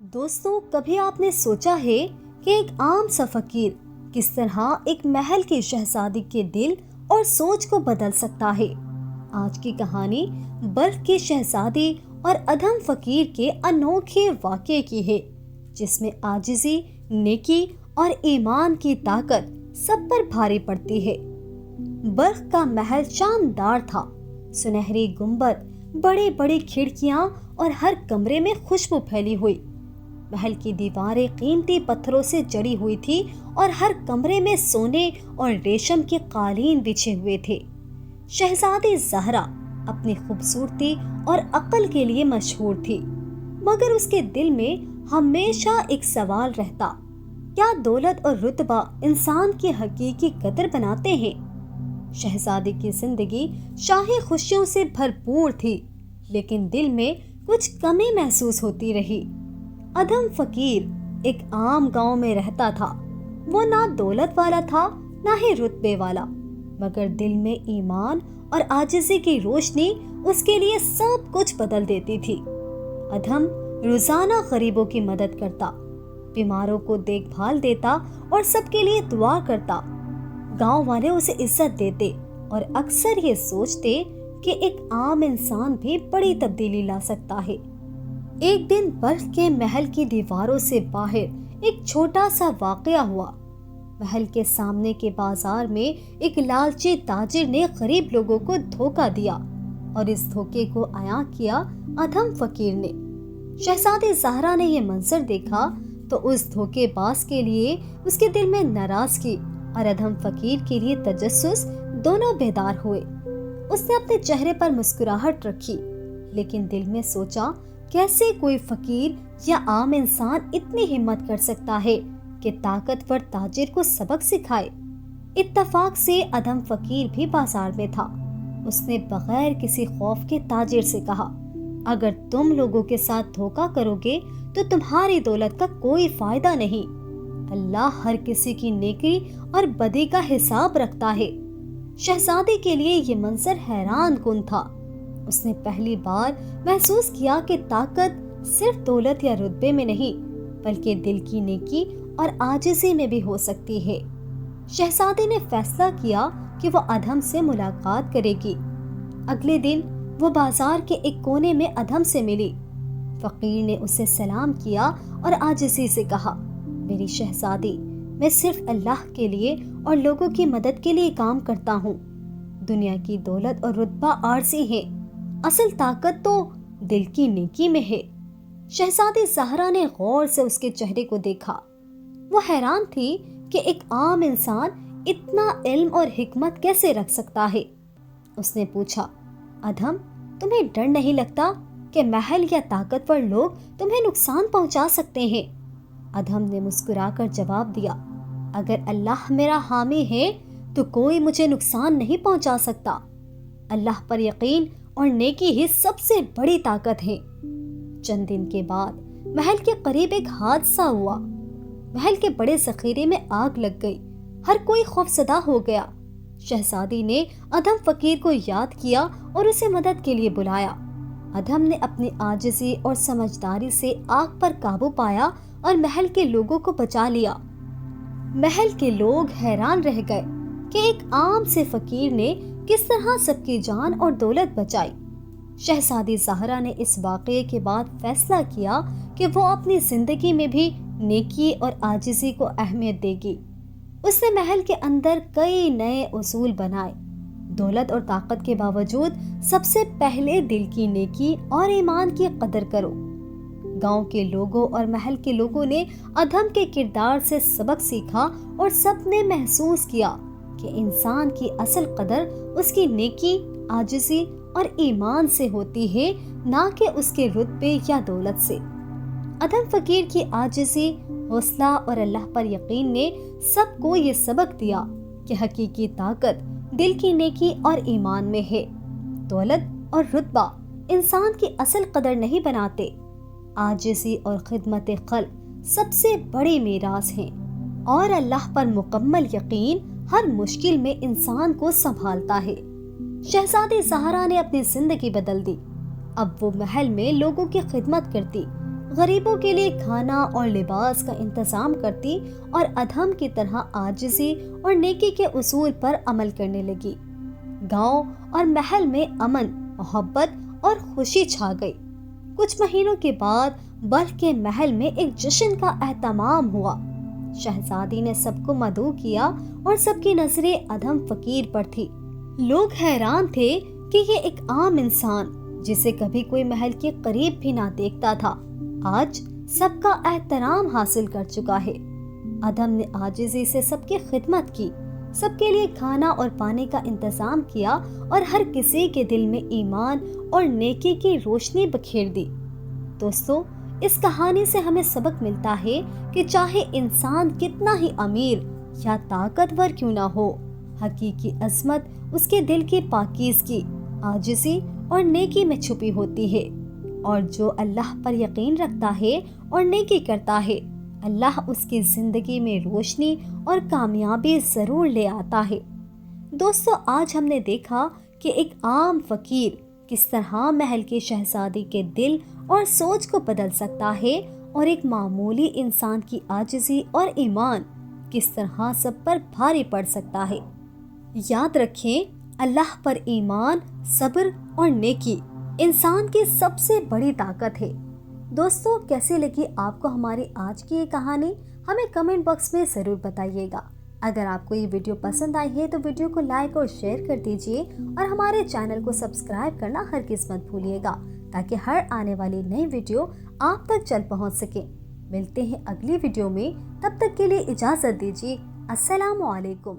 دوستوں، کبھی آپ نے سوچا ہے کہ ایک عام سا فقیر کس طرح ایک محل کی شہزادی کے دل اور سوچ کو بدل سکتا ہے؟ آج کی کہانی بلخ کے شہزادی اور ادھم فقیر کے انوکھے واقعے کی ہے، جس میں عاجزی، نیکی اور ایمان کی طاقت سب پر بھاری پڑتی ہے۔ بلخ کا محل شاندار تھا، سنہری گنبد، بڑے بڑے کھڑکیاں اور ہر کمرے میں خوشبو پھیلی ہوئی۔ محل کی دیواریں قیمتی پتھروں سے جڑی ہوئی تھی اور ہر کمرے میں سونے اور ریشم کے قالین بچھے ہوئے تھے۔ شہزادی زہرا اپنی خوبصورتی اور عقل کے لیے مشہور تھی، مگر اس کے دل میں ہمیشہ ایک سوال رہتا: کیا دولت اور رتبہ انسان کی حقیقی قدر بناتے ہیں؟ شہزادی کی زندگی شاہی خوشیوں سے بھرپور تھی، لیکن دل میں کچھ کمی محسوس ہوتی رہی۔ ادھم فقیر ایک عام گاؤں میں رہتا تھا۔ وہ نہ دولت والا تھا نہ ہی رتبے والا، مگر دل میں ایمان اور عاجزی کی روشنی اس کے لیے سب کچھ بدل دیتی تھی۔ ادھم روزانہ غریبوں کی مدد کرتا، بیماروں کو دیکھ بھال دیتا اور سب کے لیے دعا کرتا۔ گاؤں والے اسے عزت دیتے اور اکثر یہ سوچتے کہ ایک عام انسان بھی بڑی تبدیلی لا سکتا ہے۔ ایک دن بلخ کے محل کی دیواروں سے باہر ایک چھوٹا سا واقعہ ہوا۔ محل کے سامنے کے بازار میں ایک لالچی تاجر نے غریب لوگوں کو دھوکہ دیا، اور اس دھوکے کو عیاں کیا ادھم فقیر نے۔ شہزادی زہرا نے یہ منظر دیکھا تو اس دھوکے باز کے لیے اس کے دل میں ناراضگی اور ادھم فقیر کے لیے تجسس دونوں بیدار ہوئے۔ اس نے اپنے چہرے پر مسکراہٹ رکھی، لیکن دل میں سوچا: کیسے کوئی فقیر یا عام انسان اتنی ہمت کر سکتا ہے کہ طاقتور تاجر کو سبق سکھائے؟ اتفاق سے ادھم فقیر بھی بازار میں تھا۔ اس نے بغیر کسی خوف کے تاجر سے کہا: اگر تم لوگوں کے ساتھ دھوکہ کرو گے تو تمہاری دولت کا کوئی فائدہ نہیں۔ اللہ ہر کسی کی نیکی اور بدی کا حساب رکھتا ہے۔ شہزادی کے لیے یہ منظر حیران کن تھا۔ اس نے پہلی بار محسوس کیا کہ طاقت صرف دولت یا رتبے میں نہیں، بلکہ دل کی نیکی اور عاجزی میں بھی ہو سکتی ہے۔ شہزادی نے فیصلہ کیا کہ وہ ادھم سے ملاقات کرے گی۔ اگلے دن وہ بازار کے ایک کونے میں ادھم سے ملی۔ فقیر نے اسے سلام کیا اور عاجزی سے کہا: میری شہزادی، میں صرف اللہ کے لیے اور لوگوں کی مدد کے لیے کام کرتا ہوں۔ دنیا کی دولت اور رتبہ عارضی ہیں، اصل طاقت تو دل کی نیکی میں ہے۔ شہزادی زہرا نے غور سے اس کے چہرے کو دیکھا۔ وہ حیران تھی کہ ایک عام انسان اتنا علم اور حکمت کیسے رکھ سکتا ہے۔ اس نے پوچھا: ادھم، تمہیں ڈر نہیں لگتا کہ محل یا طاقتور لوگ تمہیں نقصان پہنچا سکتے ہیں؟ ادھم نے مسکرا کر جواب دیا: اگر اللہ میرا حامی ہے تو کوئی مجھے نقصان نہیں پہنچا سکتا۔ اللہ پر یقین اور نیکی ہی سب سے بڑی طاقت ہے۔ چند دن کے بعد محل کے قریب ایک حادثہ ہوا۔ محل کے بڑے ذخیرے میں آگ لگ گئی، ہر کوئی خوفزدہ ہو گیا۔ شہزادی نے ادھم فقیر کو یاد کیا اور اسے مدد کے لیے بلایا۔ ادھم نے اپنی عاجزی اور سمجھداری سے آگ پر قابو پایا اور محل کے لوگوں کو بچا لیا۔ محل کے لوگ حیران رہ گئے کہ ایک عام سے فقیر نے کس طرح سب کی جان اور دولت بچائی۔ شہزادی زہرا نے اس واقعے کے بعد فیصلہ کیا کہ وہ اپنی زندگی میں بھی نیکی اور عاجزی کو اہمیت دے گی۔ اس نے محل کے اندر کئی نئے اصول بنائے۔ دولت اور طاقت کے باوجود سب سے پہلے دل کی نیکی اور ایمان کی قدر کرو۔ گاؤں کے لوگوں اور محل کے لوگوں نے ادھم کے کردار سے سبق سیکھا اور سب نے محسوس کیا کہ انسان کی اصل قدر اس کی نیکی، عاجزی اور ایمان سے ہوتی ہے، نہ کہ اس کے رتبے یا دولت سے۔ ادھم فقیر کی عاجزی، حوصلہ اور اللہ پر یقین نے سب کو یہ سبق دیا کہ حقیقی طاقت دل کی نیکی اور ایمان میں ہے۔ دولت اور رتبہ انسان کی اصل قدر نہیں بناتے۔ عاجزی اور خدمت خلق سب سے بڑی میراث ہیں، اور اللہ پر مکمل یقین ہر مشکل میں انسان کو سنبھالتا ہے۔ شہزادی زہرا نے اپنی زندگی بدل دی۔ اب وہ محل میں لوگوں کی خدمت کرتی، غریبوں کے لیے کھانا اور لباس کا انتظام کرتی اور ادھم کی طرح عاجزی اور نیکی کے اصول پر عمل کرنے لگی۔ گاؤں اور محل میں امن، محبت اور خوشی چھا گئی۔ کچھ مہینوں کے بعد بلخ کے محل میں ایک جشن کا اہتمام ہوا۔ شہزادی نے سب کو مدعو کیا اور سب کی نظریں ادھم فقیر پر تھی۔ لوگ حیران تھے کہ یہ ایک عام انسان جسے کبھی کوئی محل کے قریب بھی نہ دیکھتا تھا، آج سب کا احترام حاصل کر چکا ہے۔ ادھم نے عاجزی سے سب کی خدمت کی، سب کے لیے کھانا اور پانی کا انتظام کیا اور ہر کسی کے دل میں ایمان اور نیکی کی روشنی بکھیر دی۔ دوستو، اس کہانی سے ہمیں سبق ملتا ہے کہ چاہے انسان کتنا ہی امیر یا طاقتور کیوں نہ ہو، حقیقی عظمت اس کے دل کی پاکیزگی، عاجزی اور نیکی میں چھپی ہوتی ہے، اور جو اللہ پر یقین رکھتا ہے اور نیکی کرتا ہے، اللہ اس کی زندگی میں روشنی اور کامیابی ضرور لے آتا ہے۔ دوستو، آج ہم نے دیکھا کہ ایک عام فقیر کس طرح محل کی شہزادی کے دل اور سوچ کو بدل سکتا ہے، اور ایک معمولی انسان کی عاجزی اور ایمان کس طرح سب پر بھاری پڑ سکتا ہے۔ یاد رکھیں، اللہ پر ایمان، صبر اور نیکی انسان کی سب سے بڑی طاقت ہے۔ دوستو، کیسے لگی آپ کو ہماری آج کی یہ کہانی؟ ہمیں کمنٹ باکس میں ضرور بتائیے گا۔ اگر آپ کو یہ ویڈیو پسند آئی ہے تو ویڈیو کو لائک اور شیئر کر دیجئے، اور ہمارے چینل کو سبسکرائب کرنا ہرگز مت بھولیے گا، تاکہ ہر آنے والی نئی ویڈیو آپ تک جلد پہنچ سکے۔ ملتے ہیں اگلی ویڈیو میں، تب تک کے لیے اجازت دیجیے۔ السلام علیکم۔